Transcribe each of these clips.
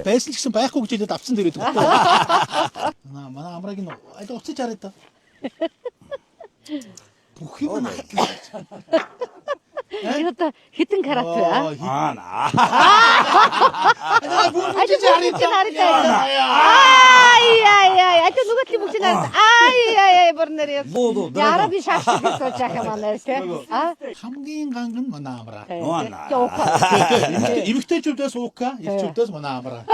байсан ч гэсэн байхгүй гэж хэлээд авсан дээрээ. Манай амрагийн аль уцаж хараад та. Бүх юм наадлаа. Это хитэн карат вэ? Бүгд хараад. Ай. Это нүгэл бүгд хараад. Ай. Борнер яа. Яра би шахах гэж болж байгаа манайс те. Хамгийн ганг нь манай амраа. Яа. Эмэгтэйчүүдээс уука, элчүүдээс манай амраа.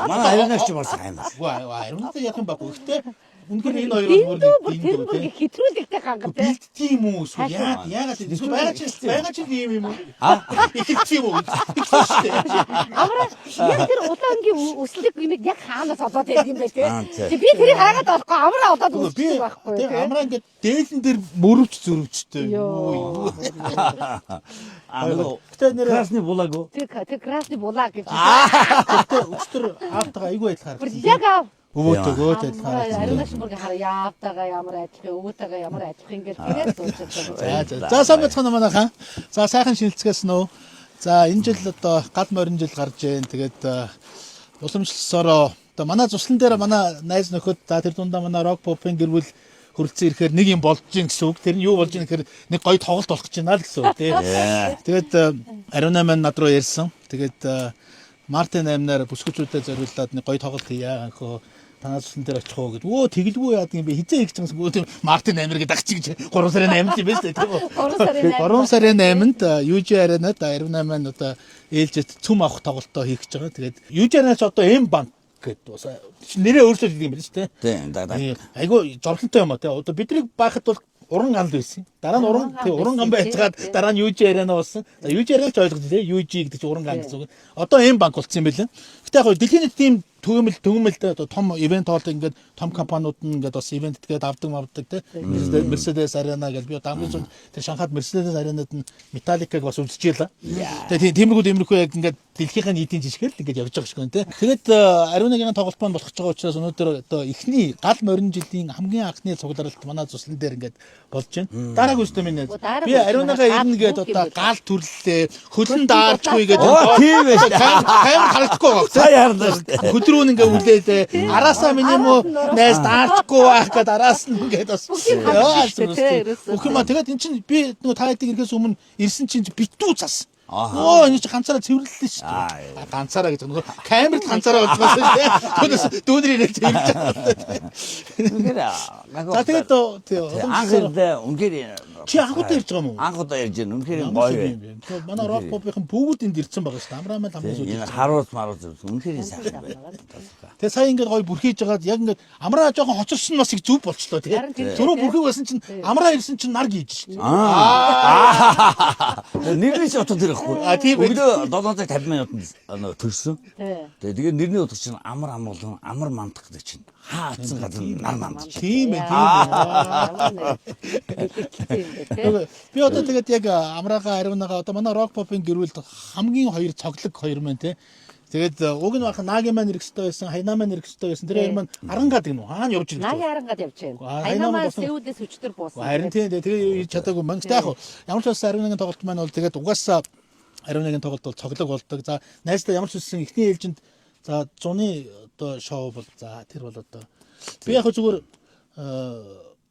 Манай ариунагч бас аймаг. Ариунагтай яг юм баггүй. Гэхдээ үнэхээр энэ хоёроос бүр хэтрүүлэгтэй гангав те. Тийм үү? Яагаад тийм байгаа чи ийм юм уу? Их тийм үү? Амраа яг тэр улаангийн өслөг юмыг яг хаанаас олоод байдаг юм бэ те. Би тэрийг хаагаад болохгүй амраа олоод үзчих байхгүй те. Амраа ингээд дээлэн дээр мөрөвч зөрөвчтэй. Гэтэ нэр красны булаг уу? Тэр красны булаг гэж. Гэтэ өчтөр аавтайгаа айгүй адилхан харагдсан. Яг аав. Өвөөтэйгөө адилхан харагдсан. Ариунагч бүр яавтайгаа ямар адилхан, өвөөтэйгээ ямар адилхан ингээд тэгээд дуусчихсан. За сайн бацхан манайхан. За сайхан шинэлцгээс нөө. За энэ жил одоо гал морин жил гарч जैन. Тэгээд уламжлалсороо одоо манай цуслан дээр манай найз нөхөд за тэр дундаа манай рок попын гэрвэл хөрөлцөн ирэхээр нэг юм болж гин гэсэн үг. Тэр нь юу болж гин гэхээр нэг гоё тоглолт болох гэж байна л гэсэн үг тий. Тэгээд Ариуна маань над руу ярьсан. Тэгээд Мартин 8-наар бүсгүүчүүдэд зориуллаад нэг гоё тоглолт хийя анхөө танаас цуслан дээр очих уу гэдэг. Өө тэгэлгүй яад юм бэ? Хизээ их гэсэн үг. Мартин 8 гэдэг агч гэж 3 сарын 8-нд юм байна шүү дээ. 3 сарын 8-нд UJ Arena-д Ариуна маань одоо ээлжид цүм авах тоглолтоо хийх гэж байгаа. Тэгээд UJ Arena-ч одоо M банк гэдэг бас нэрээ өөрчлөлт хийх юм байна шүү дээ. Тийм. Айгу зовлонтой юм а тий. Одоо бидний байхад бол уран ганд байсан. Дараа нь уран ган байцгаад дараа нь UJ Arena болсон. За UJ Arena ч ойлгож тий. UJ гэдэг чинь уран ган гэсэн үг. Одоо M банк болсон юм байна. Гэтэ яг дэлхийн нийтийн төгөмөлд одоо том ивент хоол ингээд том компаниуд нь ингээд бас ивент тэгээд авдаг тий. Mercedes Arena гэж би дамжуулж тэр Шанхайд Mercedes Arena-д нь Metallica-г бас үзчихлээ. Тэгээд тиймэрхүү яг ингээд дэлхийн нийтийн жишгээр л ингээд явж байгаа шүү дээ тий. Тэгээд Ариунагийн тоглолт маань болох гэж байгаа учраас өнөөдөр одоо эхний гал морин жилийн хамгийн анхны цугларалт манай цуслан дээр ингээд болж байна. Дараагийн үстэй минь би Ариунагаа ирнэ гээд одоо гал төрлөө хөлн даарчгүй гээд тийм ээ. хайр харагдахгүй байгаа. Сайн яарлаа шүү дээ. Хөдрүүн ингээ үлээд араасаа миний муу найз даарчгүй байх гээд араас нь ингээд бас бүх юм тэгээд эн чинь би нөгөө та хэдийг ирэхээс өмнө ирсэн чинь битүү цас. Энэ чинь ганцаараа цэвэрлэлээ шүү дээ. Ганцаараа гэж нөгөө камерт ганцаараа болж байгаа шүү дээ. Түүнээс дүүнэр ирээд цэвэрлэж байгаа. За тэгээд анхаарал үнээр чи анхудаа ирж байгаа юм уу? анхудаа ярьж байна. Үнээр гоё байна. Манай рок попын бүгд энд ирсэн байгаа шүү дээ. Амраа маань хамгийн сүүлд. Энэ харуус маруус үнээр сайхан байна. Тэгээ сая ингээд гоё бүрхийж байгаад яг ингээд амраа жоохон хоцорсон бас их зүв болчлоо тий. Түрүү бүрхий байсан чинь амраа ирсэн чинь нар гийж шүү дээ. Нэрний ч утга тэрхгүй. Тийм үү. Өглөө 750 минутанд төрсөн. Тэгээ нэрний утга чинь амар амгалан амар мандах гэдэг чинь хаацсан газар нар мандж. Тийм ээ. Би одоо тэгээд яг амраага ариунаага одоо манай рок попын гэрүүлд хамгийн хоёр цоглог хоёр маань тий. Тэгээд уг нь бахан Наги маань ирэх ёстой байсан, Хайна маань ирэх ёстой байсан. Тэр хоёр маань арангаад гэнэ үү? Хаана явж ирэх вэ? Наги арангаад явж байна. Хайна маань Сеулээс өчтөр буусан. Харин тийм тэгээ чадаагүй маань. Гэтэ яг ямар ч бас ариунагийн тоглолт маань бол тэгээд угаасаа ариунагийн тоглолт бол цоглог болдог. За найздаа ямар ч үсэн эхний ээлжинд за 100-ны одоо шоу бол за тэр бол одоо би яг зүгээр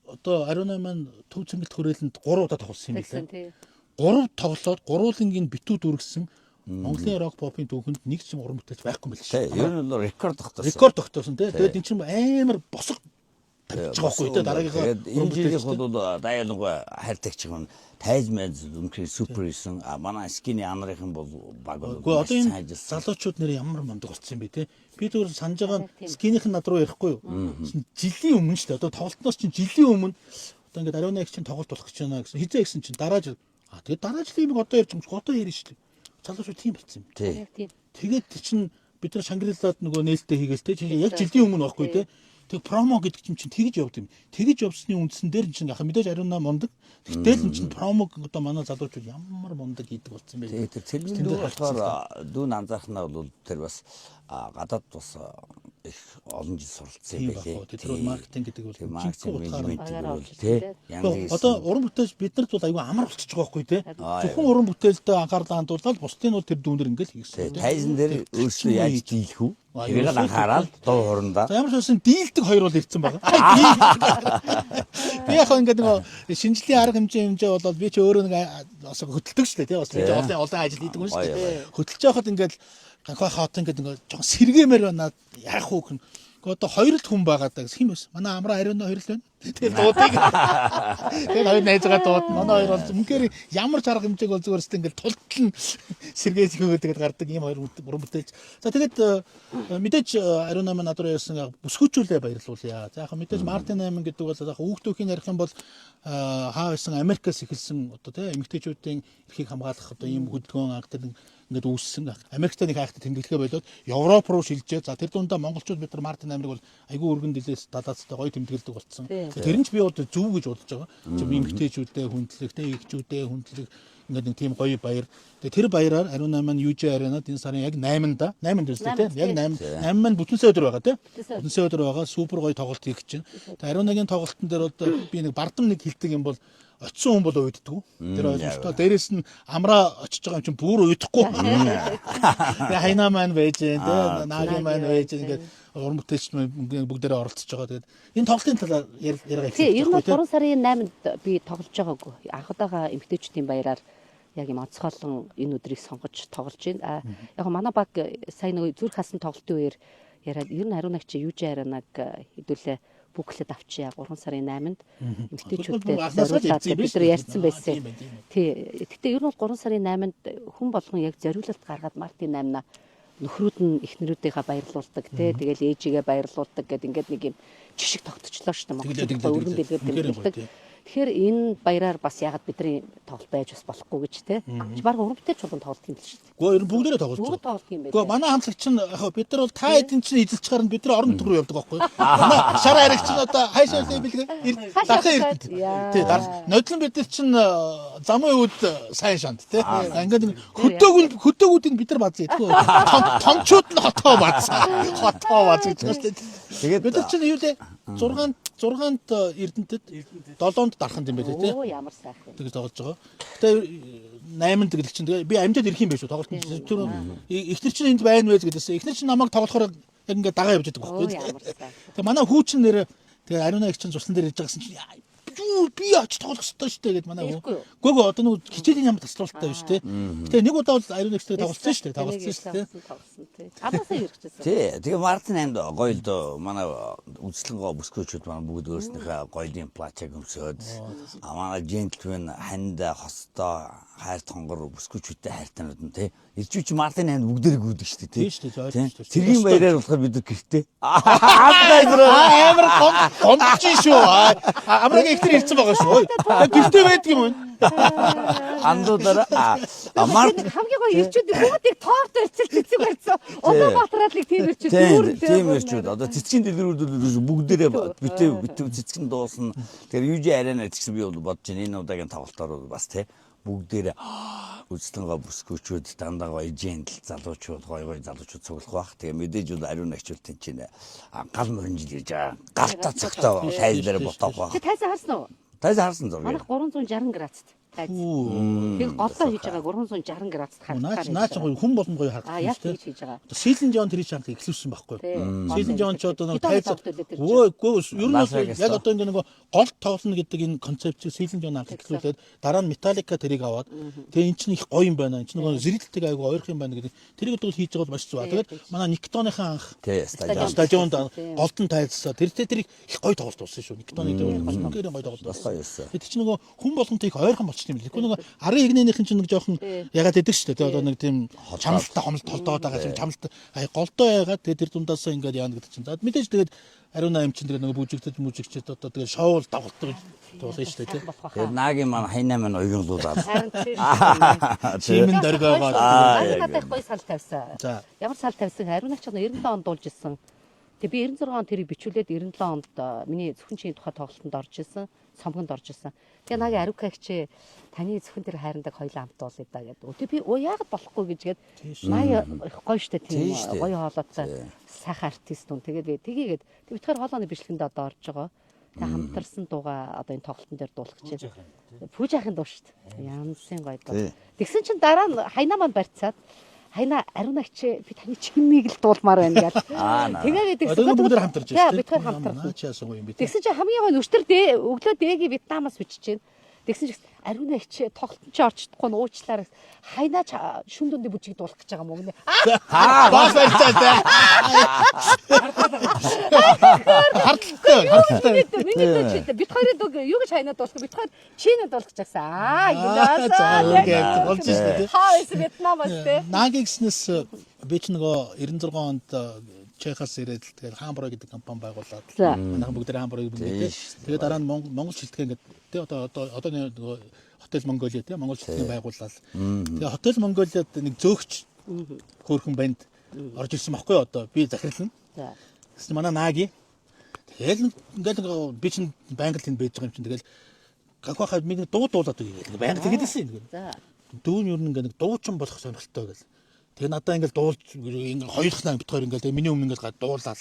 одоо ариуна маань төв цэнгэлт хүрээлэнд 3 удаа тоглосон юм билээ. 3 тоглолоод гурвуулынгийн битүү дүргсэн Монголын рок попын түүхэнд нэг ч уран бүтээлч байхгүй юм байна шүү. Ер нь бол рекорд тогтоосон. Рекорд тогтоосон тий. Тэгээд эн чинь амар босго тавьж байгаа байхгүй тий. Дараагийнхаа энэ жилийнх бол дайалга хайртагч юм. Тайлмайз үнхээр супер исэн. Манай скины анрынхан бол баг бол. Одоо энэ залуучууд нэр ямар мундаг болсон юм бэ тий. Би зүгээр санаж байгаа скинийх нь над руу ярихгүй юу. Жилийн өмнө шүү дээ. Одоо тоглолтноос чинь жилийн өмнө одоо ингээд Ариуна их чинь тоглолт болох гэж байна гэсэн. Хизээ гэсэн чинь дараа жил. Тэгээд дараа жилийн юм одоо ярьж байгаа юм. Одоо ярина шүү дээ. Залуучууд тийм болсон юм. Тэгээд чинь бид нар Шангрилад нөгөө нээлттэй хийгээл те яг жилийн өмнө байхгүй те. Тэг промо гэдэг чинь тэгж явд юм. Тэгж явсны үндсэн дээр чинь яхаа мэдээж Ариуна мундаг. Тэгтэл энэ чинь промо одоо манай залуучууд ямар мундаг хийдэг болсон бэ. Тэр цэлмэн дүү болохоор дүүн анзаархнаа бол тэр бас гадаад бас их олон жил суралцсан Тийм байлээ. баг. Тэр бол маркетинг гэдэг бол маркетинг утгаар менежмент тий. одоо уран бүтээлч биднэрт бол аюу амар болчихж байгаа байхгүй тий. Зөвхөн уран бүтээлдээ анхаарлаа хандуулаад бусдын бол тэр дүүнэр ингээл хийсэн. Тайзан дээр өөрсдөө яаж дийлэх үү? Тэрийг анхаарал дуу хоорондоо. За ямар ч байсан дийлдэг хоёр бол ирсэн байгаа. Би яг ингээд нөгөө шинжлэлийн арга хэмжээ болоод би ч өөрөө нэг бас хөдөлдөг шүү дээ тий. Бас би олон ажил хийдэг юм шүү дээ. Хөдөлж байхад ингээд ганхаа хаат ингээд жоохон сэргэмээр байна. Яах вэ гэн. Одоо хоёрт хүн байгаа даа гэсэн юм байсан. Манай амраа ариун хоёр л байна. Тэгээд дуудыг. Тэгээд хоёр найзгаа дууд. Манай хоёр бол үнээр ямар ч арга хэмжээг бол зүгээр өстэй ингээд тултал сэргээж өгөөд тэгээд гардаг ийм хоёр уран бүтээлч. За тэгээд мэдээж ариун 8 над руу яасан бүсгүүчүүлээ баярлуулъя. За яг мэдээж Мартин 8 гэдэг бол яг хүүхдүүхийн ярих юм бол хаа байсан Америкаас эхэлсэн одоо тийм эмэгтэйчүүдийн эрхийг хамгаалах одоо ийм хөдөлгөөн анх тэр ингээд үүссэн. Америкт нэг хайхтад тэмдэглэхээ болоод Европ руу шилжээ. За тэр дундаа монголчууд бид нар Мартин 8-ыг бол айгүй өргөн дэлээс далаацтай гоё тэмдэглэдэг болсон. Тэр нь ч би одоо зөв гэж бодож байгаа. Зөв эмэгтэйчүүдээ хүндлэх, эхчүүдээ хүндлэх ингээд нэг тийм гоё баяр. Тэгээ тэр баяраар ариун 8 маань UJ аренад энэ сарын яг 8-нд 8-нд үстэй тийм яг 8 маань бүтэнсэ өдөр байгаа тийм. Бүтэнсэ өдөр байгаа супер гоё тоглолт хийх гэж байна. Тэгээ ариун 1-ийн тоглолтын дээр одоо би нэг бардам нэг хилдэг юм бол очисон хүн бол уйддаг. Тэр ойлгомжтой. Дээрээс нь амраа очиж байгаа юм чинь бүр уйдахгүй. Тэгээ хайнаа маань байж дээ, наагийн маань байж ингээд уран бүтээлч бүгдээрээ оролцож байгаа. Тэгээд энэ тоглолтын талаар яриага хийх. Тийм, ер нь 3 сарын 8-нд би тоглож байгаагүй. Анх удаага эмэгтэйчүүдийн баяраар яг юм онцгойлон энэ өдрийг сонгож тоглож байна. Яг манай баг сайн нэг зүрх хасан тоглолтын үеэр яриад ер нь хариу нагч юуж аринаг хэдүүлээ бүклэд авчия 3 сарын 8-нд эмэгтэйчүүдтэй зориулаад бид нар ярьсан байсан. Тий. Гэхдээ ер нь бол 3 сарын 8-нд хүн болгон яг зориулалт гаргаад Мартин 8-аа нөхрүүд нь эхнэрүүдийнхээ баярлуулдаг тий. Тэгэл ээжигээ баярлуулдаг гэд ингээд нэг юм жишг тогтчлоо шүү дээ. Монголд өргөн дэлгэр тэмдэглэдэг. Тэгэхээр энэ баяраар бас ягаад бидний тоглолт байж бас болохгүй гэж тий. Баг уран бүтээлч болон тоглолт юм л шүү дээ. Гэхдээ ер нь бүгдээрээ тоглож байгаа. Бүгд тоглолт юм байна. Гэхдээ манай хамтлагч нь яг бид нар бол та эдэн чинь эзэлж гарна бид нар орон нутг руу явдаг байхгүй. Манай шар харигч нь одоо хайшаа үлээ бэлгээ. Дарахын ирд. Тий. Нодлон бид нар чинь замын үед сайн шанд тий. Ингээд хөдөөгүүд нь бид нар баз идэггүй. Томчууд нь хотоо баз. Хотоо баз гэж байна шүү дээ. Тэгээд бид нар чинь юу лээ 6-нд Эрдэнэтэд 7-нд дарахын юм байлээ тий. Оо ямар сайхан. Тэгж тоглож байгаа. Тэгээ 8-нд гэдэг чинь тэгээ би амьдад ирэх юм биш үү тоглолт. Тэр эхнэр чинь энд байна вэ гэдээсээ эхнэр чинь намайг тоглохоор яг ингээд дагаа явж байгаа байхгүй. Тэгээ манай хүүчин нэр тэгээ ариун их чинь цуслан дээр ирж байгаасан чинь би очиж тоглох хэрэгтэй шүү дээ гэд манай хүү. Гүг одоо нэг хичээлийн ямар таслуулттай биш тий. Гэтэ нэг удаа бол ариун ихтэй тоглолцсон шүү дээ. Тоглолцсон шүү дээ. Амаасаа хэрэгжсэн. Тий. Тэгээ Мартин 8-д гоё л доо манай үзлэнгоо бүсгүүчүүд маань бүгд өөрснийхээ гоёдын плачаг өмсөөд манай джентлмен ханд хостой хайр тонгор бүсгүүчүүдтэй хайртанууд нь тий. Ирчүүч Мартин 8-д бүгдээрээ гүйдэг шүү дээ тий. Тий. Тэргийн баяраар болохоор бид нар гэртээ. Амар гомдож шүү. Амрагийн ихтер ирсэн байгаа шүү. Гэртээ байдаг юм байна. Андуудаараа Мартин хамгийн гоё ирчүүд бүгдийг торт өрчил цэцэг барьсан. Улаанбаатараалыг тийм ирчүүд дүүрэн тийм ирчүүд одоо цэцгийн дэлгэрүүд бүгдээрээ битүү цэцгэн дуусна. Тэгэхээр юужи арена гэсэн би бол бодож байна. Энэ удаагийн тоглолтоор бас тий бүгдээрээ үзлэнгоо бүсгүүчүүд дандаа гоё жентл залуучууд гоё залуучууд цуглах бах. Тэгээ мэдээж бол ариун агчулт энэ чинь гал мөрөн жил ирж байгаа. Галтаа цагтаа тайз дээр ботоох бах. Тайзаа харсан уу? Тайзаа харсан зав. Манайх 360 градусд. Тэр голлоо хийж байгаа 360 градусд харагдаж байна. Наач гоё хүн болон гоё харагдаж байна. Яг хийж байгаа. Силэн Жон тэр чанга эхлүүлсэн байхгүй. Силэн Жон ч одоо нэг тайз өө ер нь яг одоо ингэ нэг гол тоглоно гэдэг энэ концепцийг Силэн Жон анх эхлүүлээд дараа нь Металлика тэрийг аваад тэгээ эн чинь их гоё юм байна. Эн чинь нөгөө зэрэлтийг айгу ойрох юм байна гэдэг. Тэрийг одоо хийж байгаа бол маш зүг. Тэгээд манай Никтоныхаа анх стадионд голдон тайзсаа тэрийг их гоё тоглолт болсон шүү. Никтоны дээр маш гэрэн гоё тоглолт болсон. Тэр чинь нөгөө хүн болгонтой их ойрхон болчих юм лээ. Нөгөө арын игнэнийхэн чинь нэг жоохон ягаад идэг шүү дээ. Одоо нэг тийм чамлалтай хомлт толдоод байгаа юм чамлалт голдоо ягаад тэр дундаасаа ингээд яана гэдэг чинь. За мэдээж тэгээд ариун 8 чинь тэр нэг бүжигчд одоо тэгээд шоул давхалтай туулсан шүү дээ. Тэгээд наагийн маань хайнаа маань уйгуулаад. Чимэн дөргөөгөө. Надад их гоё сал тавьсан. Ямар сал тавьсан? Ариун 8 ч 97 онд дуулж ирсэн. Тэгээ би 96 он тэрийг бичүүлээд 97 онд миний зөвхөн чиний тухай тоглолтод орж исэн, цомгонд орж исэн. Тэгээ нагийн Арукагч таны зөвхөн тэр хайрандаг хоёлаа хамт уулъя да гэдэг. Тэгээ би яагаад болохгүй гэжгээд наа их гоё штэ тийм гоё хоолойтой сайхан артист хүн. Тэгээд би тгийгээд би тэр хоолойны бичлэгэнд одоо орж байгаа. Тэгээ хамтарсан дууга одоо энэ тоглолтын дээр дуулах гэж. Пүүжахын дуу штэ. Янсын гоё дуу. Тэгсэн чинь дараа нь хайнаа маань барьцаад хайна Аруунагч би таны чимийг л дуулмаар байна гэл. Тэгээд тэгсэн бүгд хамтарч байна. Бид хоёр хамтарсан. Тэгсэн чинь хамгийн гол өчтөр өглөө дэegi Вьетнамаас бичиж байна. Тэгсэн чинь Аруунагч тоглолтон ч орч чадахгүй уучлаарай. Хайна шүн дүндээ бүжиг дуулах гэж байгаа юм уу гэнэ. Баас барьцаатай. Харталтай. Миний дүүчтэй бид хоёрын дүүг юу гэж хайнаад дуулах бид хоёр чинээд дуулах гэж байсан. Яасан. Болж штэ. Хаас Вьетнамаас те. Нагийн гиснээс би ч нөгөө 96 онд Чехаас ирээд тэгээд Хамбург гэдэг компани байгуулад манайхан бүгд Хамбургийг бүлдээ. Тэгээд дараа нь Монгол шилтгэн гэдэг тий одоо нөгөө Хотел Монголиа тий Монгол шилтгэн байгууллаа. Тэгээд Хотел Монголиад нэг зөөгч хөөрхөн банд орж ирсэн байхгүй одоо би захирлна. Тэгсэн манай Наги тэгэл ингээд би чинь байнга л тэнд байж байгаа юм чинь тэгэл гахахад миний дуу дуулаад байгаа байнга тэгээдсэн юм. Дүүн юу нэг дуучин болох сонирхолтой гэл. Тэгээ надаа ингээд дуулж ингээд хоёулахнаа бит хоёр ингээд миний өмнө ингээд дуулаад.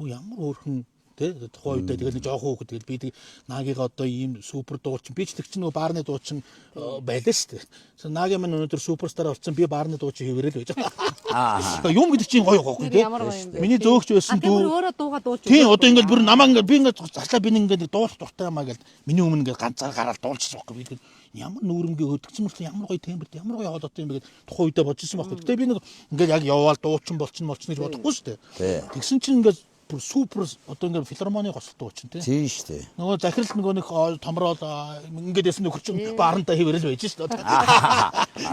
Ямар өөрхөн тий тухайн үедээ тэгээд нэг жоохон хөөхд тэгээд би Нагига одоо ийм супер дуучин би ч тэг чинь нөгөө баарны дуучин байлаа шүү дээ. Наги маань өнөөдөр суперстар болсон би баарны дуучин хийвэрэл байж байгаа. Юм гэдэг чинь гоё гохгүй тий. Миний зөөгч байсан дүү. Өөрөө дуугаа дуулж. Тий одоо ингээд бүр намаа ингээд би ингээд заслаа би ингээд дуулах дуртай юмаа гэл миний өмнө ингээд ганцаар гараад дуулчихсан байхгүй би ямар нүүрэмгийн хөдөгцөн мөртлөө ямар гоё темберт ямар гоё хоолойтой юм бэ гэд тухайн үедээ бодчихсон байхгүй. Гэтэ би нэг ингээд яг яваал дуучин болчихно гэж бодохгүй шүү дээ. Тэгсэн чинь ингээд бүр супер одоо ингээд филармоны гоцолт дуучин тий. Тийм шүү дээ. Нөгөө захирал нөгөө нэг томрол ингээд ясны нөхөр чинь баарантаа хийвэрэл байж шүү дээ.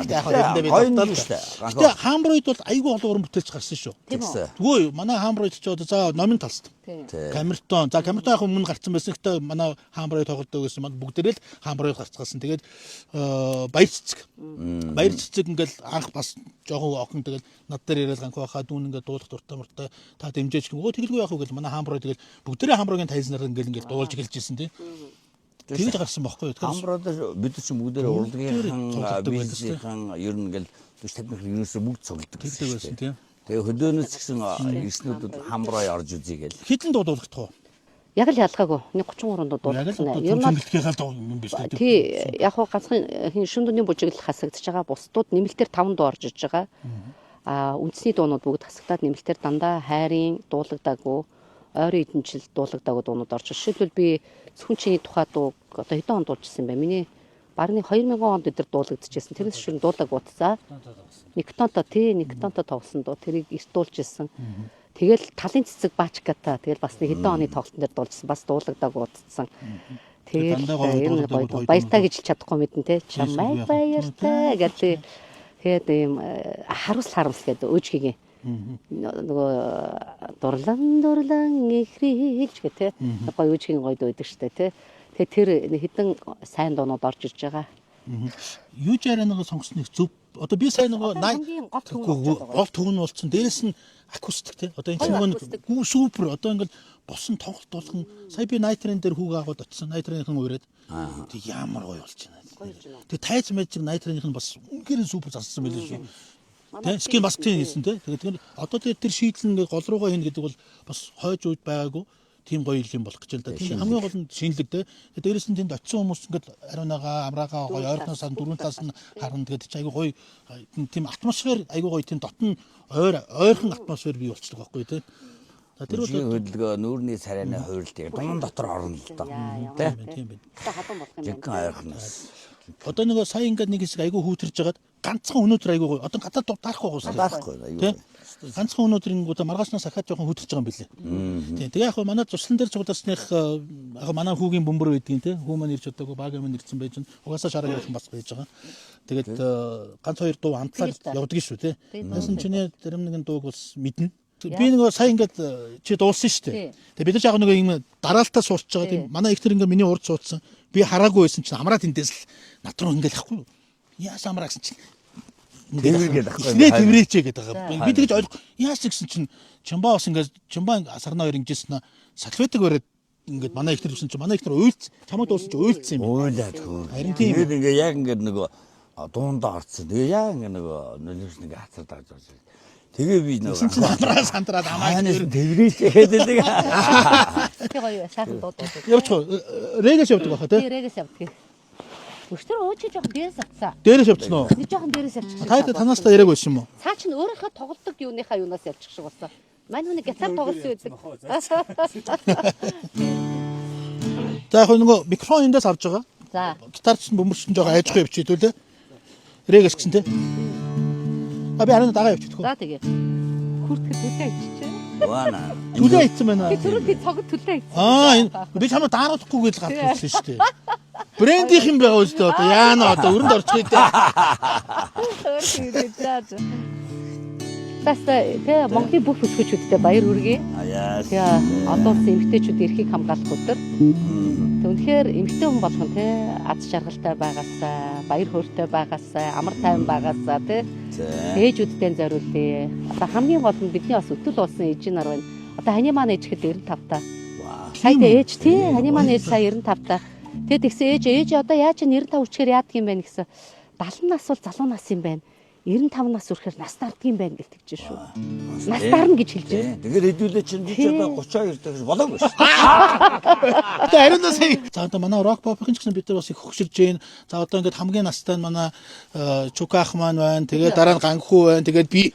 Яг хэрэндээ би гоё шүү дээ. Гэтэ Хамбургд бол айгүй олон уран бүтээлч гарсан шүү. Тэгвэл манай Хамбургд ч одоо за номын талст. Камертон. За камертон яг өмнө гарцсан байсан. Гэтэ манай Хамбургд тоглодог гэсэн манд бүгдээрээ л Хамбургд гарцгаасан. Тэгээд баяр цэцэг. Баяр цэцэг ингээд анх бас жоохон охин тэгээд над дээр яриад ганх байхаа дүүн ингээд дуулах дуртай муртай та дэмжээч гэнэ. Тэгэлгүй яах вэ гэл манай Хамбургд тэгээд бүгдээрээ Хамбургийн тайзнаар ингээд дуулж эхэлж ирсэн тий. Тэгж гарсан байхгүй юу? Хамбургд бид ч бүгдээрээ урлагийнхан бизнесийн ер нь ингээл 40-50 мянга ерөөсөө бүгд цуглдаг гэсэн тий. Тэгээ хөдөөнөөс гисэн ирснүүдэд Хамбургай орж үзье гэл. Хэдэн дуулах тоо? Яг л ялгаагүй. 133 дуулсан. Ер нь цэнгэлтгийнхаа дуу юм биш үү? Тий, яг хуу ганцхан шүн дүний бүжиглэл хасагдж байгаа. Бусдууд нэмэлтээр 5 дуу орж иж байгаа. Үндэсний дуунууд бүгд хасагдаад нэмэлтээр дандаа хайрын дуулагдаагүй, ойрын эдэнчил дуулагдаагүй дуунууд орж. Жишээлбэл би зөвхөн чиний тухай дуу одоо хэдэн онд дуулжсэн юм бэ? Миний барны 2000 онд өдөр дуулагдчихсэн. Тэрнээс шин дуулаг утсаа. Никтонто тоглосон дуу тэрийг эрт дуулжсэн. Тэгэл талын цэцэг баачката тэгэл бас нэг хэдэн оны тоглолтын дээр дуулжсан. Бас дуулагдаагүй утсан. Тэгэл энэ гоё баяртай гэж хэлж чадахгүй мэдэн те. Чамайг баяртай гэдэг. Тэгээд ийм харамс гэдэг өөжгийн нөгөө дурлан ихрийж гэх те. Гоё өөжгийн гоё дуу байдаг штэ те. Тэгээд тэр хэдэн сайн дуунууд орж ирж байгаа. Юу ч арай нэг сонгосныг зөв. Одоо би сайн нөгөө гол төвн болсон. Дээрээс нь акустик тий. Одоо энэ нөгөө супер. Одоо ингээд босон тоглолт болгон сая би Night-Train дээр хүүг агуулж очсон. Night-Train-ийн ураад. Тэг ямар гоё болж байна. Тэг тайз мэжиг Night-Train-ийн бас үнээр супер зассан байлээ шүү. Тэ скин маскын хийсэн тий. Тэгээд одоо тэр шийдэл ингээд гол руугаа хийнэ гэдэг бол бас хойж ууд байгаагүй. Тийм гоё юм болох гэж байна. Тийм хамгийн гол нь шинэлэг те. Тэгээд дээрэс нь тэнд очисон хүмүүс ингээд ариунаага, амраагаа гоё ойрхоноос дөрвөн талаас нь харна. Тэгээд чи айгүй гоё тийм атмосфер айгүй гоё тийм дотн ойрхон атмосфер бий болчихдог байхгүй те. Тэр бол хөдөлгөөн нүүрний царайны хувирлтыг дуун дотор орно л доо. Тэ. Тийм байна. Хатан болох юм. Жигэн ойрхоноос. Одоо нөгөө сая ингээд нэг хэсэг айгүй хүүтэрж жагаад ганцхан өнөөдөр айгүй гоё. Одоо гадаад дарах байгаас. Дарахгүй айгүй. Ганцхан өнөөдөр ингээд маргаашнаас ахаад жоохон хүүтэрж байгаа юм билээ. Тийм. Тэгээ яг манай туслан дээр цуглаасных яг манай хүүгийн бөмбөр байдгийн те. Хүү маань ирж удаагүй баг юм ирсэн байж гэн. Угаасаа шараа явах бас байж байгаа. Тэгээд ганц хоёр дуу хамтлаад явдаг шүү те. Яасан чиний зарим нэгэн дууг бас мэднэ. Би нөгөө сая ингээд чи дуулсан шүү дээ. Тэгээ бид нар яг нөгөө юм дараалтаа суурч байгаа тийм манай их тэр ингээд миний урд суудсан. Би хараагүй байсан чинь амраа тэндээс л над руу ингээд ахгүй. Яас амраа гэсэн чинь Тэвэргээд ахгүй. Сэрээ тэврээчээ гэдэг байгаа. Би тэгж ойлгох. Яаж ч гэсэн чинь Чамбаа бас ингээд Чамбаа сарнаа хоёр ингэжсэн нь салфетик бариад ингээд манай ихтер гэсэн чинь манай ихтер уйлц чамд дуусч уйлцсан юм. Уйлаад хөө. Харин тийм. Тэгээд ингээ яг ингээд нөгөө дуундаа орцсон. Тэгээ яг ингээ нөгөө нөлөөс нэг хацар дааж байгаа. Тэгээ би нөгөө сандраад амаа тэврээч гэдэг. Тэг гоё сайхан дуудаад. явчих. Регээс явдаг баха тий. Регээс явдаг. Өчтөр өөчөө жоохон дээрээс авцаа. Дээрээс явчихсан уу? Нэг жоохон дээрээс явчих. Та танаас та яриаг байсан юм уу? Цаа чинь өөрийнхөө тоглолтог юуныхаа юунаас явчих шиг болсон. Манай хүний гитар тоглосон байдаг. За яг нөгөө микрофон эндээс авч байгаа. За. Гитарч нь бөмбөрч нь жоохон айжгүй явчих хэлээ. Регээс гэсэн тий. А би харин дагаа явчих. За тэгээ. Хүртгэл төлөө иччихээ. Вана. Төлөө ицсэн байна. Түрүү би цогт төлөө ичсэн. Би чамд дааруулахгүй гэж гарч ирсэн шүү дээ. Брендийнх юм байгаа үстэй одоо яана одоо өрөнд орчих үү. Тэгээ Монголын бүх бүсгүүчүүдтэй баяр хүргэе. Тэгээ одоо улсын эмэгтэйчүүд эрхийг хамгаалах өдөр. Тэг үнэхээр эмэгтэй хүн болгон те аз жаргалтай байгаасаа, баяр хөөртэй байгаасаа, амар тайван байгаасаа те ээжүүдтэй зориулъя. Одоо хамгийн гол нь бидний бас өтөл болсон ээж нар байна. Одоо хани маань ээж гэхэд 95 та. Сая ээж тий хани маань ээж сая 95 та. Тэгэд тэгсэн ээж одоо яаж 95 үрчээр яадаг юм бэ гэсэн 70 нас бол залуу нас юм байна. 95 нас хүрэхээр нас дарддаг юм байна гэлтэж шүү. Нас дарна гэж хэлж байна. Тэгэхээр хэдүүлээ чинь би ч одоо 32 дэх болоогүй шүү. Одоо ариун сая. За одоо манай рок попын ч гэсэн бид нар бас их хөгширж байна. За одоо ингээд хамгийн настай нь манай Чукаах маань байна. Тэгээд дараа нь Ганхүү байна. Тэгээд би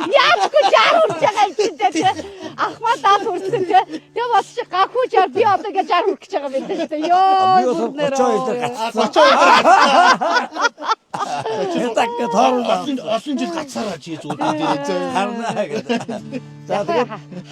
Яачгүй жаар үрж байгаа юм чинь те. Ахмаа даад үрсэн те. Тэгээ бас чи Ганхүү жаар би одоо ингээд жаар үргэж байгаа юм байна те. Йоо. Би 32 дэх гацсан. Так олон жил гацсараа чи зүгээр дээр харнаа гэдэг. За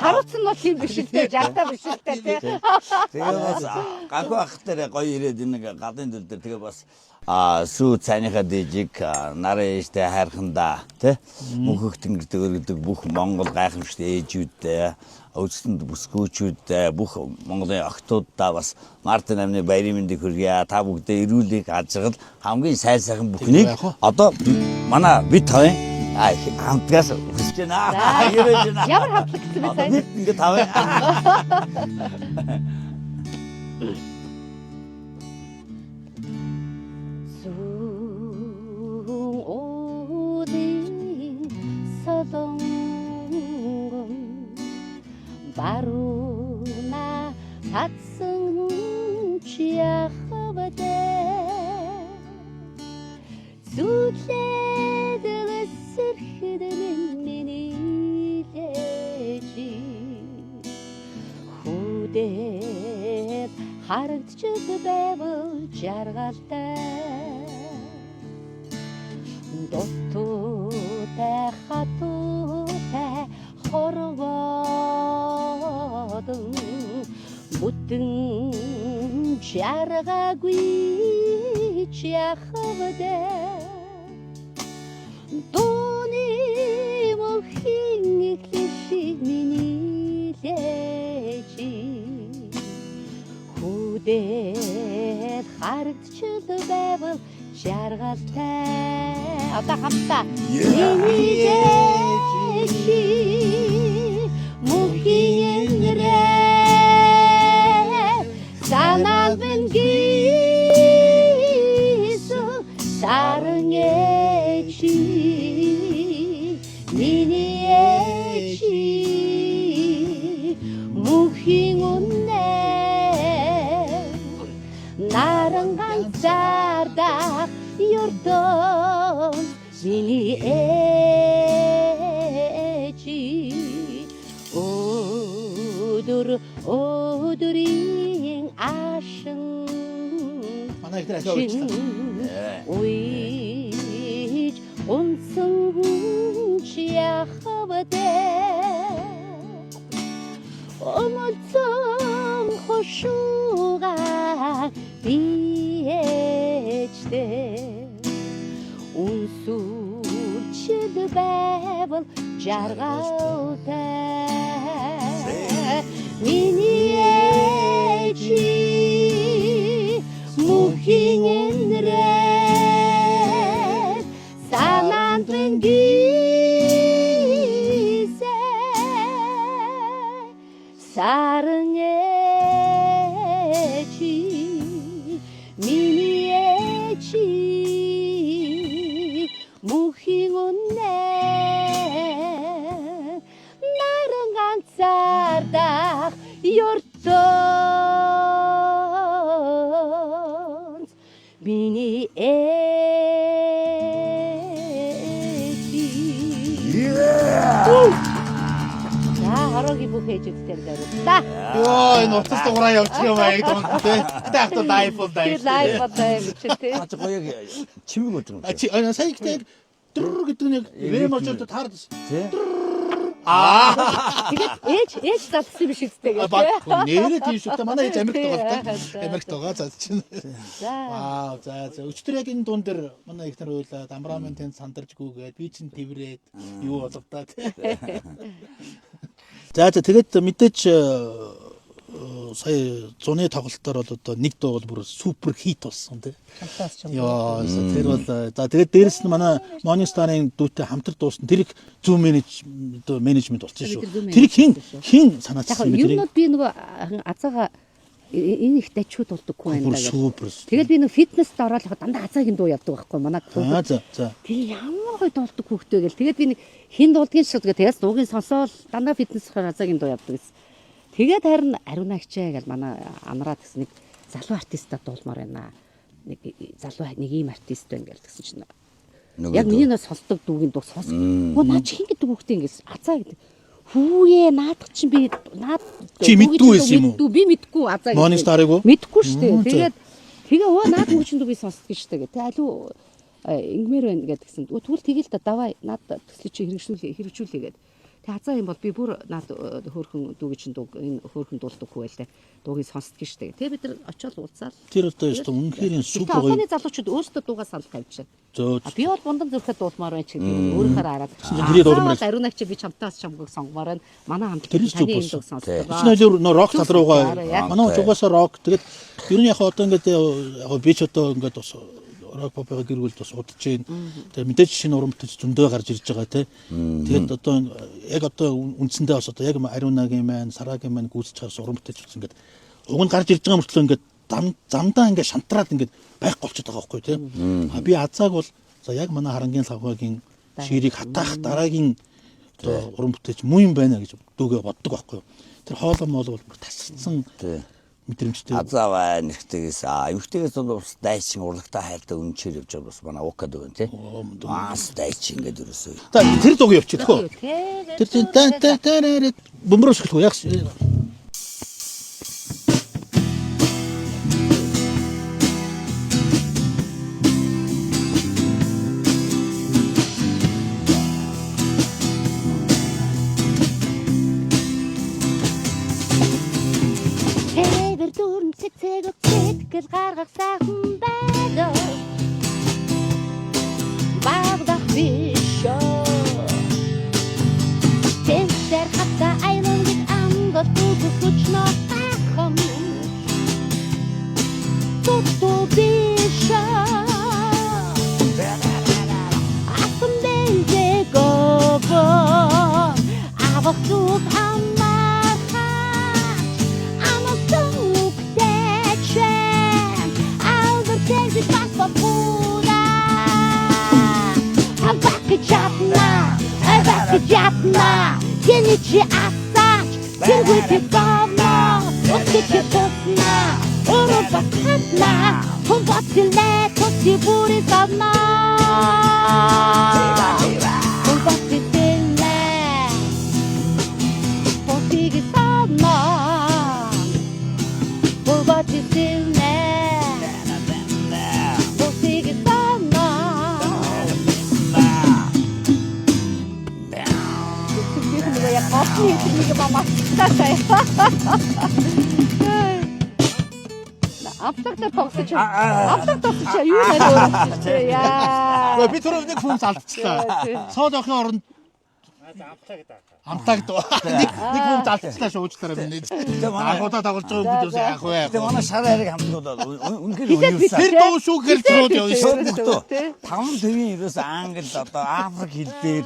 харуцсан нь тийм биш л те. Жартаа биш л те. Тэгээ бас Ганхүү ах дээр гоё ирээд энэ гадын дэл дээр тэгээ бас сүү цайныхаа дэжиг нараа ээжтэй хайрхандаа тий мөнхөгт ингэдэг өргөдөг бүх Монгол гайхамшигт ээжүүдтэй өвчтөнд бүсгүүчүүдтэй бүх Монголын охтуудаа бас Мартин амны баярын мэндийг хүргье. Та бүгдээ эрүүлэг ажигл хамгийн сайхан бүхнийг одоо манай бид тавын хамтгаас хүсэж байна. Ямар хамтлаг гэсэн бэ сайн? Ингээд тавын. 바로나 갓승 취하버데 숫레들 스르르는 미니레지 후대 하르츠드 베블 자르갔다 도토테 하토테 허러거든 묻든 자라가귀 지하버데 돈이 모히니 클리시미니레지 후대 하르츠드 베블 자르갔다 아까 감사 미니레지 무기행그래 사나는 기수 사랑해지 미니해지 무기운네 나랑 간짜다 열던 미니해지 오두링 아신 오이지 온승지야 허버데 어머정 호수가 비해지대 운술치드 베벌 자르가우대 미니에지 무킹인래 ёртон миний Ороги бүх ээжүүдтэй даруйда. Йоо энэ утас дугаараа явчих юм аа яг донд тий. Тэгтээ iPhone Тэр лайв бодоо юм чи тий. Аач гоё чимэг болж байгаа. чи сая гэдэг дөр гэдэг нь яг рэм оржод таард. Тий. Тэгээд ээж завсан биш үстэй гэх тий. Нэрээ тийм шүү дээ. Манай ээж Америкт байгаа л да. Америкт байгаа за чинь. За. Вау за өчтөр яг энэ дуун дээр манай ихнэр уйлаад амраамын тэнд сандарч гүгээд би чинь тэрврээд юу болов та тий. За тэгээд мэдээч сая зуны тоглолтоор бол одоо нэг дуу бол бүр супер хит болсон тий. Фантастик юм. Яа, тэр бол за тэгээд дээрэс нь манай Morning Star-ын дүүтэй хамтар дуусна. Тэрийг зүүн менежмент болсон шүү. Тэрийг хин санаачсан юм. Яг нь би нөгөө азаага энэ их дачууд болдоггүй байна даа. Супер. Тэгэл би нөгөө фитнест ороод дандаа азаагийн дуу явдаг байхгүй манай. За. Тэр ямар гоё дуулдаг хөхтэй гэл. Тэгээд би нэг хин дуулдгийн шиг тэгээс дуугийн сонсоол дандаа фитнесээр азаагийн дуу явдаг гэсэн. Тэгээд харин Ариуна агчаа гэл манай амраад гэсэн нэг залуу артистаа дуулмаар байна. Нэг залуу нэг ийм артист байна гэл гэсэн чинь. Яг миний нөө сонсдог дуугийн дуу сонс. Оо наа чи хин гэдэг хөхтэй ингээс азаа гэдэг. Хүүе наадах чинь би чи мэдгүй байсан юм уу? Би мэдгүй азаа. Morning Star-ыг уу? Мэдгүй шүү дээ. Тэгээ оо наад хүүчин дуугийн сонсдог шүү дээ. Тэгээ алуу ингмэр байна гэдгсэн. Тэгвэл тэгэл та давай наад төслөч хэрэгжүүлээ гэдэг. Тэгээ азаа юм бол би бүр наад хөөрхөн дуугийн чинь дуу энэ хөөрхөн дуулдаггүй байлаа. Дуугийн сонсдог шүү дээ. Тэгээ бид нар очиод уулзаал. Тэр одоо ёстой үнэхээр супер гоё. Одооны залуучууд өөрсдөө дуугаа санал тавьчихсан. Зөө. Би бол bundan зүрхэд дуулмаар байна ч гэдэг нь өөрөөр хараад. Тэрийг дуулмаар. Ариунагч би чамтаас чамгыг сонгомоор байна. Манай хамт Тэр таны зүг энэ дуу болсон. сонсдог. Чиний нөө рок тал руугаа манай угаасаа рок тэгээд ер нь яг одоо ингээд яг би ч одоо ингээд бас рок попыг гэрүүлд бас удаж जैन. Тэгээд мэдээж шинэ уран бүтэц зөндөө гарч ирж байгаа тий. Тэгээд одоо яг одоо үндсэндээ бас одоо яг Ариунагийн маань Сарагийн маань гүйцэж байгаа уран бүтэц бас ингээд уг нь гарч ирж байгаа мөртлөө ингээд замдаа ингээд шантраад ингээд байхгүй болчиход байгаа байхгүй тий. Би азааг бол за яг манай харангийн лавгагийн ширийг хатаах дараагийн одоо уран бүтээч муу юм байна гэж дүүгээ боддог байхгүй юу. Тэр хоолой моол бол тасцсан мэдрэмжтэй. Азааваа нэгтгээс аюухтайгээс бол бас дайчин урлагтаа хайртай үнчээр явж байгаа бас манай укад байна тий. Дайчин ингээд ерөөсөө. За тэр дууг явчих тхөө. Тэр чинь та бөмбөрөс хэлгүй яг Тэгэл гаргах сайхан байдаг. Багдах бишо. Тэнцэр хата айлын гит ангот тugusучно тахан. Tutto бишо. Атом дэнгэ гобо. Авах туг Jatna, genici assac, circuiti bomno, occhici topna, oro patna, un po' stiletto, sicuri sonno. Un po' stille, un po' fighi sonno, un po' stille, un po' fighi sonno. Я кофе не мама. Такая. Автогтар тогсож. Юу нэр яа. би түрүү нэг хүн алдчихлаа. Соод охин оронд амтагдав. Нэг хүн алдчихлаа шуучлаараа миний. Агуудаа тоглож байгаа хүмүүс яах вэ? Тэгээ манай шар хариг хамтгуулаад үнэхээр универсал. Тэр дуу шүү гэрч рүү явна шүү. Таван төвийн ерөөс англ одоо Африк хил дээр.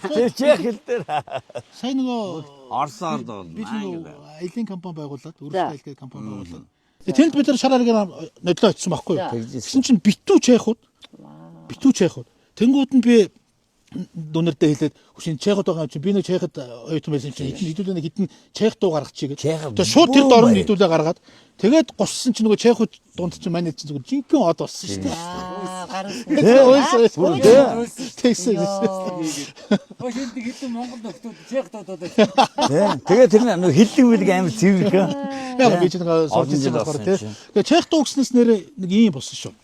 Тэр Чех хил дээр. сайн нөгөө Орсоор доо. би нөгөө аялын компани байгуулад өөрсдөө аялын компани байгуулад. Тэнд бид нар шар хариг нодлоо очсон байхгүй юу? Тэгсэн чинь битүү чайхууд. Тэнгууд нь би дүнэрдээ хэлээд хүчин чехот байгаа юм чи би нэг чехот оюутан байсан чинь хэдүүлээ нэг хитэн чех дуу гаргачих гээ. Тэгээ шууд тэр доор нь хэдүүлээ гаргаад тэгээд гуссан чинь нөгөө чехот дунд чинь манай чинь зүгээр жинхэнэ од болсон шүү дээ. Тэгсэн. Хилдэг хитэн Монгол нөхдүүд чех дуудаад Тэгээ тэр нэг хилдэг үлэг амар цэвэрх. Яг би ч нэг суулжсэн болохоор тий. Тэгээ чех дуу гэснээс нэр нэг юм болсон шүү.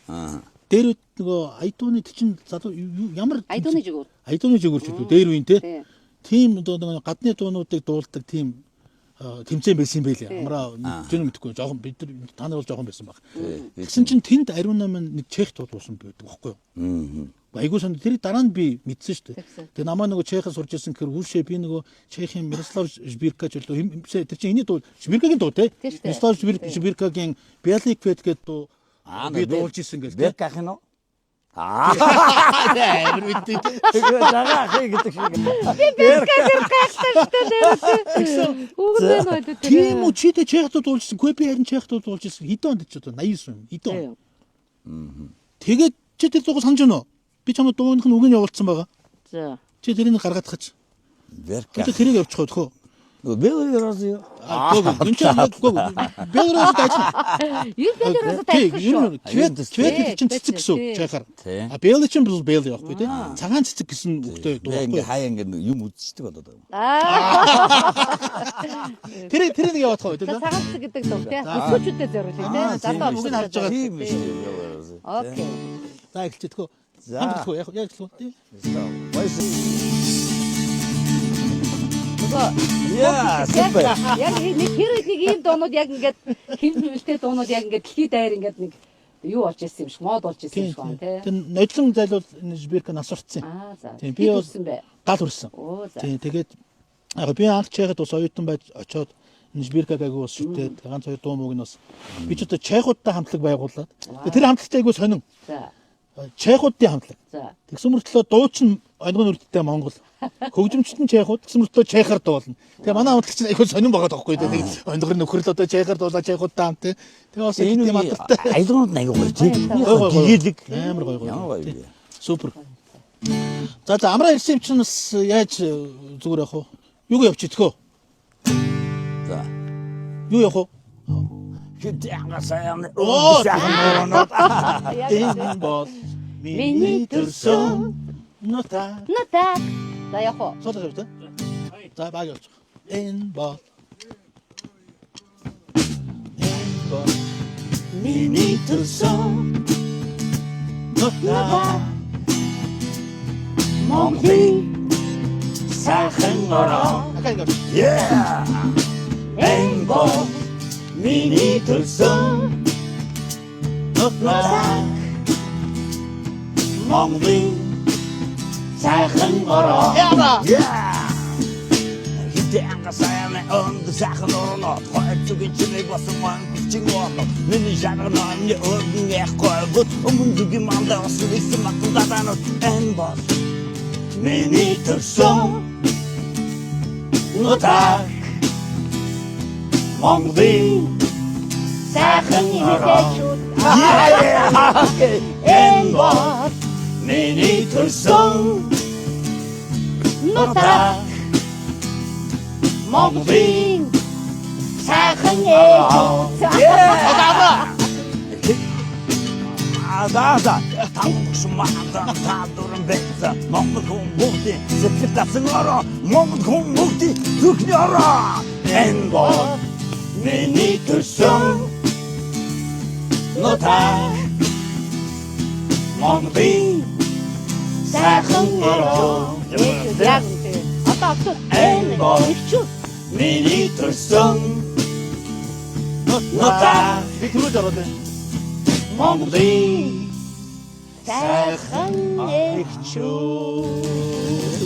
Дээр нөгөө айдууны чинь залуу ямар Айдууны жигүүр. Айдууны жигүүр ч үү дээр үин тий. Тим нөгөө гадны дуунуудыг дуулдаг тим тэмцээн байсан юм байлээ. Амраа тэр мэдхгүй жоохон бид нар та нар бол жоохон байсан баг. Тэгсэн чинь тэнд ариуна маань нэг чех дуулсан байдаг байхгүй юу? Айгуу сан тэр дараа нь би мэдсэн шүү дээ. Тэгээ намаа нөгөө чехаас сурч ирсэн гэхээр үүшээ би нөгөө чехийн Мирослав Жбиркач болоо тэр чинь энэний дуу Жбиркагийн дуу тий. Мирослав Жбиркагийн Бялик Фет гэдэг дуу би дуулж ирсэн гэж. Бек ах нь уу? Амар мэдээ. Тэгээ жагаа хийгээд шиг. Тийм үү чи тэ чехтод дуулжсэн. Гүй би харин чехтод дуулж ирсэн. Хэдэн онд ч одоо 89 хэдэн. Тэгээд чи тэр дууг санаж байна уу? Би чамд дууных нь үгийг явуулсан байгаа. За. Чи тэрийг гаргаад хач. Бек. Чи тэрийг явуучих хөө. Белэрээс Гүн чи Белэрээс тайсан. Юу Белэрээс тайсан шүү. Квет чинь цэцэг гэсэн чехаар. А Бел чинь бол Бел явахгүй тий. Цагаан цэцэг гэсэн үгтэй ингээ хаяа ингээ юм үзчихдэг болоод байгаа. Тэр нэг явах уу тий. Цагаан гэдэг дуу тий. Өсвөчүүдэд зориулж тий. Залуу бүгд харж байгаа. Тийм биш үү. Окей. За эхэлчихгүй. Хамтлахгүй яг эхэлчихгүй тий. Яа, супер. Яг нэг тэр нэг ийм дуунууд яг ингээд хэмнэлтэй дуунууд яг ингээд дэлхийд даяар ингээд нэг юу болж ирсэн юм шиг, мод болж ирсэн юм шиг тий. Тэр нодлон зайлуул Жбирка нас орцсон. За. Тийм би бол хүрсэн бай. гал хүрсэн. Оо за. Тийм тэгээд яг би анх чехад бас оюутан байж очоод Жбиркаг агуу бас шүтээд ганц хоёр дуу мууг нь бас би ч одоо чехуудтай хамтлаг байгуулад. Тэр хамтлагтай агуу сонин. За. Чехуудын хамтлаг. За. Тэгсэн мөртлөө дуучин онгон үрдтэй Монгол. Хөгжимчт нь чехууд гэсэн мөртлөө чехаар дуулна. Тэгээ манай хамтлагч нь айгүй сонин байгаа тоххой дээ. Нэг онгор нөхрөл одоо чехаар дуулаа чехуудтай хамт тий. Тэгээ бас Энэ тийм матартай. айлгууд нэг гоё тий. Гэгээлэг амар гоё Ямар гоё. гоё вэ? Супер. За амраа ирсэн чинь бас яаж зүгээр явах вэ? Юу явчих идэх вэ? За. Юу явах вэ? Хэдэн сайн Оо, Яг бол миний төрсөн нота. натаа. За яг хоо. Содож явах. За баг явчих. Бол миний төрсөн нота. Монголын сайхан ороо. Yeah. Энбо миний төрсөн нота. Монголын сайхан ороо. Yeah. Хэдэн гасаян сайхан ороо. Хойцгийн чимэг басан маань чин гоо. Миний жаргана миний өргөн яахгүй. Гот өмнөгийн мандаа бас ирсэн матудаанууд энбо миний төрсөн нота. Монголын сайхан Мэдээчүүд. энбо миний төрсөн нота. Монголын сайхан ээжүүд. Адаа тавхш маада таадурн бэца Монгол хүмүүстийн сэтгэл татсан ороо Монгол хүмүүстийн зүрхний ороо энбо миний төрсөн нота. Монголын сайхан ороо Яг үнтэй. Одоо Энбо миний төрсөн нота. Би түрүү жараад байна. Монголын сайхан Ихчүү.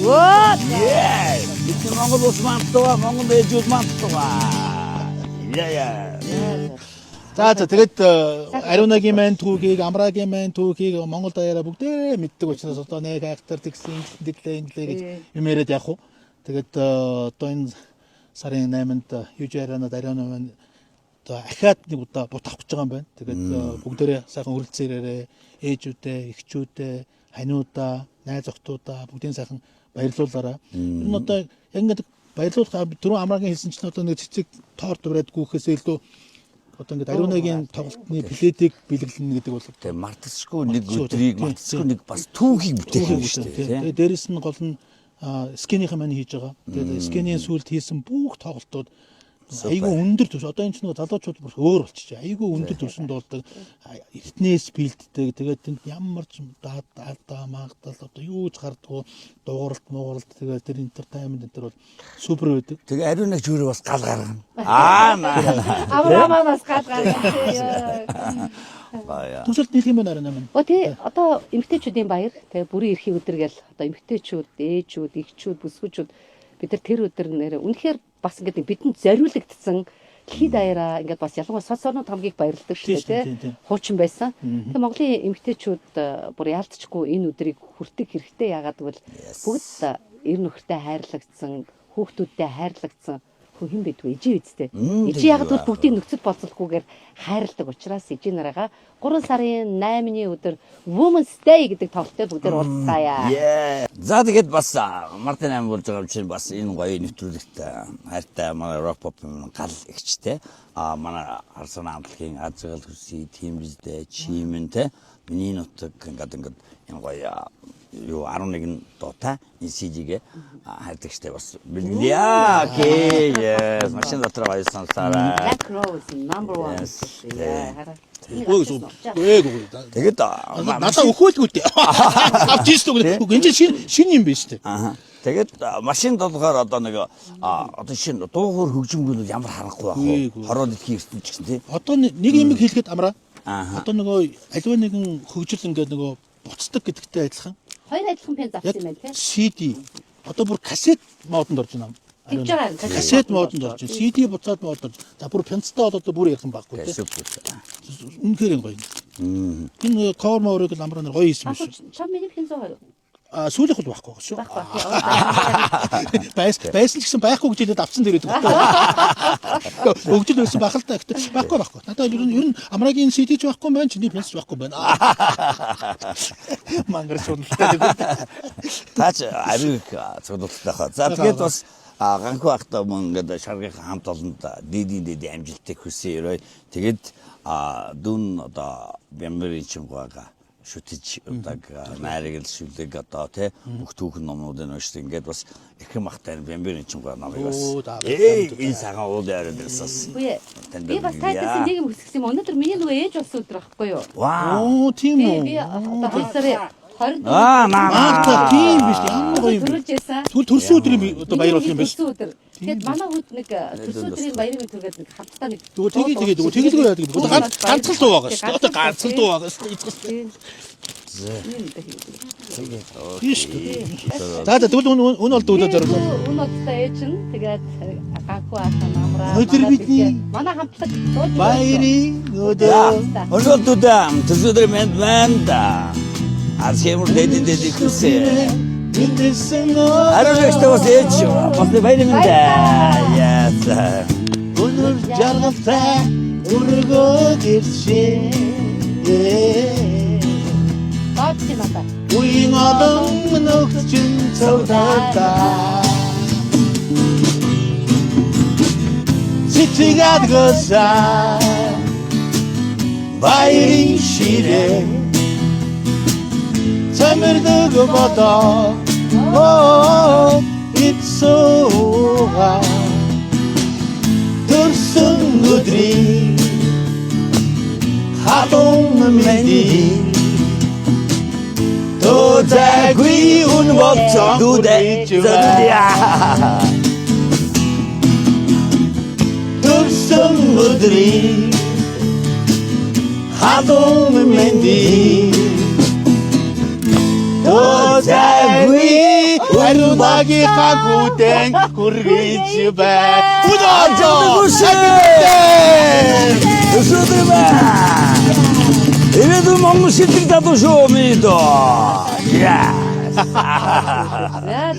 What? Yeah. Бид Монгол улс мантаа, Монгол ээжүүд мантаа. Yeah. За тэгээд Ариунагийн маань түүхийг, Амраагийн маань түүхийг Монгол даяараа бүгдээ мэддэг учраас одоо нэг хайхтар тэгсэн дэглээ гэж юм яриад явах уу. Тэгээд одоо энэ сарын 8-нд Южарана Ариуна маань одоо ахаад нэг удаа бут авах гэж байгаа юм байна. Тэгээд бүгдээрээ сайхан хүрэлцээрээ ээжүүдээ, эхчүүдээ, ханиудаа, найз охтуудаа бүгдийн сайхан баярлуулаарай. Энэ нь одоо яг ингээд баярлуулах түрүү амраагийн хэлсэнчлэн одоо нэг цэцэг торт бариад гүөхээс илүү одоо ингээд ариунагийн тоглолтны пледийг бэлэглэнэ гэдэг бол Тэгээ мартасгүй нэг өдрийг мартасгүй нэг бас түүхийг бүтээх юм шүү дээ. тэгээ дээрэс нь гол нь скинийхэн маань хийж байгаа. Тэгээд скинийн сүлд хийсэн бүх тоглолтууд айгүй өндөр түвш. Одоо энэ ч нэг залуучууд бүр өөр болчихжээ. Айгүй өндөр түвшинд болдог. Фитнес бэлддэг. Тэгээд тэнд ямар ч даа магтал одоо юу ч гардггүй дууралт тэгээд тэр entertainment энэ бол супер байдаг. Тэгээ ариун нэг жөөрөө бас гал гаргана. Авраамаас гал гаргасан. Бая. Төсөлд нийлх юм байна нэмэн. Тий одоо эмэгтэйчүүдийн баяр тэгээ бүрийн эрхийн өдөр гэл одоо эмэгтэйчүүд, ээжүүд, эхчүүд, бүсгүүчүүд бид нар тэр өдөр нэр үнэхээр бас ингээд бидэнд зориулагдсан дэлхийд даяараа ингээд бас ялангуяа социалнууд хамгийн баярладаг шүү дээ тий. Хуучин байсан. Тэгээ Монголын эмэгтэйчүүд бүр яалтчгүй энэ өдрийг хүртэх хэрэгтэй яагаад гэвэл бүгд эр нөхөртэй хайрлагдсан, хүүхдүүдтэй хайрлагдсан хүн хэн байдгүй ижи үсттэй. Ижи яг бол бүгдийг нөхцөл болцолгүйгээр хайрладаг учраас ижи нараага 3 сарын 8-ны өдөр Women's Day гэдэг тоглолтод бүгдээр уулзгаая. За тэгээд бас Мартин аим болж байгаа юм чинь бас энэ гоё нэвтрүүлэгт хайртай манай рок pop гал игчтэй манай Арсан амтлагийн азгал хүсий тим биздэ чимэнтэй миний нутаг ингээд энэ гоё юу 11 дуутай NCG-гээ хайртагчтай бас бэлгэлээ. Окей. Yes. Машин дотор гоё сонсараа. Black Rose number 1. Тэгээд надаа өхөөлгүй дээ. Авч ийстэг. Энд чинь шин юм биш үү? Тэгээд машин долгоор одоо нэг одоо шинэ дуугуур хөгжимгүй нь ямар харахгүй байх вэ? Хороо дэлхийн ертөнц ч гэсэн тий. Одоо нэг юм хэлэхэд амраа. Одоо нөгөө аливаа нэгэн хөгжил ингээд нөгөө буцдаг гэдэгтэй адилхан. Хоёр адилхан пен завсан юм байна тий. CD. Одоо бүр кассет модонд орж байна. Тэгж байгаа юм. Кассет модонд орж байна. CD буцаад модонд. За бүр пенцтэй болоод бүр ярих юм байхгүй тий. Үнэхээр гоё. Энэ cover морыг амраа гоё хийсэн биш. Чам миний пен зоо. Сүүлийнх бол байхгүй шүү. Байсан ч гэсэн байхгүй гэж хэлээд авсан дээрээ төгтөө. Хөгжил байсан бахал та гэхдээ байхгүй. Надад ер нь амраагийн CD ч байхгүй байна, чиний пенс ч байхгүй байна. Мангар шуналтай. Таач ариуг цогцолтой хаа. За тэгээд бас ганхуу ахта мөн ингээд шаргын хамт олонд дээд амжилтыг хүсье. Тэгээд дүн одоо Бямбарын чимгаага шүтэж удаг найраг л шүлэг одоо тий бүх түүхэн номнуудын уншдаг ингээд бас ихэнх махтай Бямбарын чимгаа намайг бас энэ цагаан уул яриад ирсээс би бас тайтсан нэг юм хүсгэсэн юм. Өнөөдөр миний нөгөө ээж болсон өдөр байхгүй юу? Оо тийм үү. Би одоо 2 сарын 20 Маа тийм биш ямар гоё юм. Төрүүлжсэн. Төрсөн өдрийн одоо баяр болох юм биш. Тэгээд манай хүүд нэг төрсөн өдрийн баярын түргээд нэг хамтдаа нэг тэгээд тэгэлгүй яадаг гэдэг. Ганцхан дуу байгаа шүү. Одоо ганцхан дуу байгаа шүү. Биш. За тэгвэл үн бол дүүлээ зориулсан. Үн болтой ээж нь тэгээд ганхуу ахаа намраа. Өдөр бидний манай хамтлаг дуулж баярын өдөр. Өнөөдөр төсөөдөр мэнд Арчимур дэдэн хүсээ. Аравчтай бас ээж бас баярын мэнд. Яа. Өнөр жаргалтай өргөө гэршээ. Баачи надаа. Уин олон нөхчин цогтолтой. Цэцгээд госаа баярын ширээ Самэрдэг бодоо ицсуга төрсөн өдрийн хатун мэндий Тозаггүй үн болцоо Дүүдэ төрсөн өдрийн хатун мэндий Тозаггүй арудагийн хагуудэн хүргэж бай. Өсөдөр бай. Ирээдүйн Монгол шилдэг залуу шүү минь доо. Яа. Яа.